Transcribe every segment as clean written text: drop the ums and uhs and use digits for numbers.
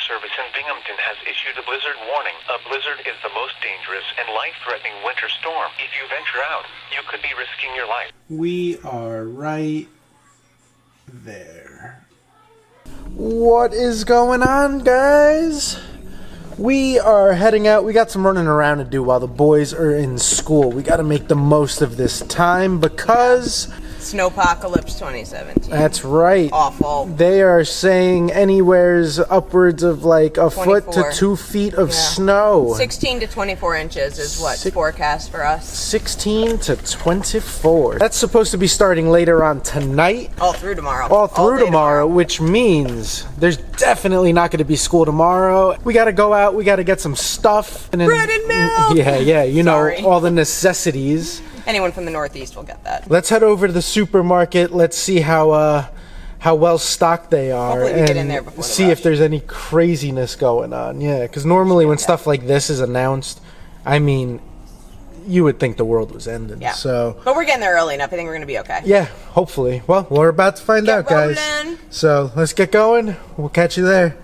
Service in Binghamton has issued a blizzard warning. A blizzard is the most dangerous and life-threatening winter storm. If you venture out, you could be risking your life. We are right there. What is going on, guys? We are heading out. We got some running around to do while the boys are in school. We got to make the most of this time because... Snowpocalypse 2017. That's right. Awful. They are saying anywhere's upwards of like a 24. foot to 2 feet of snow. 16 to 24 inches is what's forecast for us. 16 to 24. That's supposed to be starting later on tonight. All through tomorrow. All through tomorrow, which means there's definitely not going to be school tomorrow. We got to go out. We got to get some stuff. And then, bread and milk. Yeah. You know, all the necessities. Anyone from the Northeast will get that. Let's head over to the supermarket. Let's see how well stocked they are. Hopefully we and get in there before the see rush. if there's any craziness going on. Yeah, because normally when stuff like this is announced, I mean, you would think the world was ending. Yeah. So, but we're getting there early enough. I think we're going to be okay. Yeah, hopefully. Well, we're about to find out, guys. Rolling. So let's get going. We'll catch you there.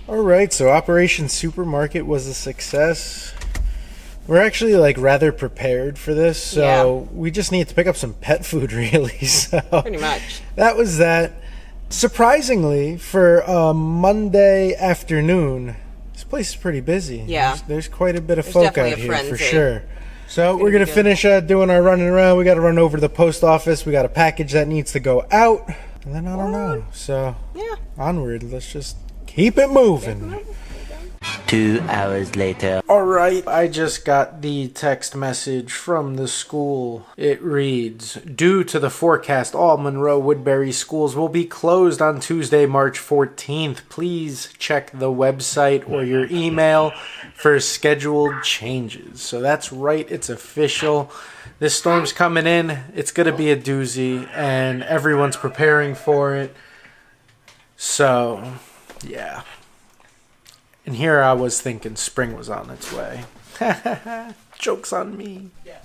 Alright, so Operation Supermarket was a success. We're actually like rather prepared for this, so we just need to pick up some pet food really. So pretty much. That was that. Surprisingly, for a Monday afternoon, this place is pretty busy. Yeah. There's quite a bit of folk out here frenzy. for sure. So we're going to finish doing our running around. We got to run over to the post office. We got a package that needs to go out. And then I don't know. So onward. Let's just keep it moving. 2 hours later. Alright, I just got the text message from the school. It reads, due to the forecast, all Monroe Woodbury schools will be closed on Tuesday, March 14th. Please check the website or your email for scheduled changes. So that's right, it's official. This storm's coming in. It's going to be a doozy, and everyone's preparing for it. So, yeah. And here I was thinking spring was on its way. Joke's on me. Yeah.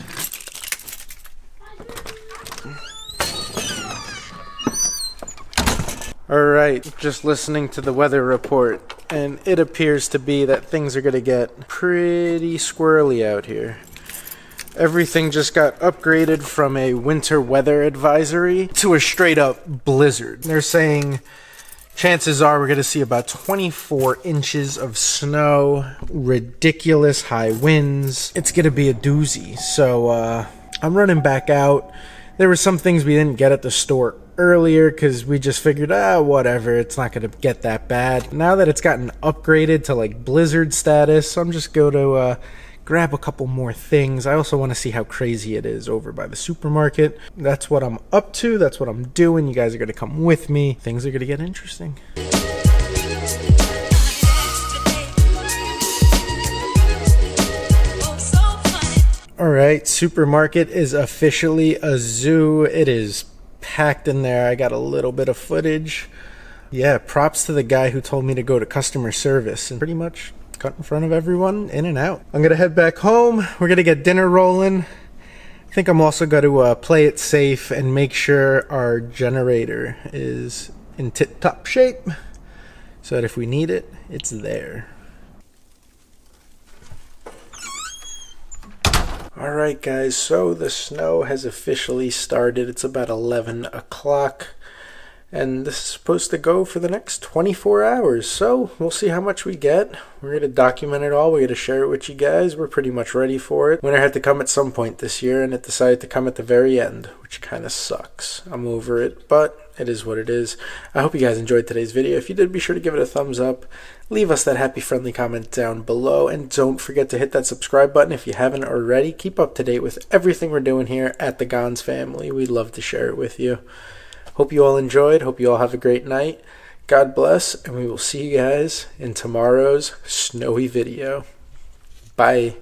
Alright, just listening to the weather report, and it appears to be that things are going to get pretty squirrely out here. Everything just got upgraded from a winter weather advisory to a straight up blizzard. They're saying chances are we're going to see about 24 inches of snow, ridiculous high winds. It's going to be a doozy. So I'm running back out. There were some things we didn't get at the store earlier because we just figured, whatever, it's not going to get that bad. Now that it's gotten upgraded to like blizzard status, I'm just going to grab a couple more things. I also want to see how crazy it is over by the supermarket. That's what I'm up to. That's what I'm doing. You guys are going to come with me. Things are going to get interesting. Alright, supermarket is officially a zoo. It is packed in there. I got a little bit of footage. Yeah, props to the guy who told me to go to customer service and pretty much cut in front of everyone, in and out. I'm gonna head back home. We're gonna get dinner rolling. I think I'm also going to play it safe and make sure our generator is in tip-top shape so that if we need it, it's there. Alright guys, so the snow has officially started. It's about 11 o'clock. And this is supposed to go for the next 24 hours. So we'll see how much we get. We're going to document it all. We're going to share it with you guys. We're pretty much ready for it. Winter had to come at some point this year, and it decided to come at the very end, which kind of sucks. I'm over it, but it is what it is. I hope you guys enjoyed today's video. If you did, be sure to give it a thumbs up. Leave us that happy, friendly comment down below. And don't forget to hit that subscribe button if you haven't already. Keep up to date with everything we're doing here at the Gonz Family. We'd love to share it with you. Hope you all enjoyed. Hope you all have a great night. God bless, and we will see you guys in tomorrow's snowy video. Bye.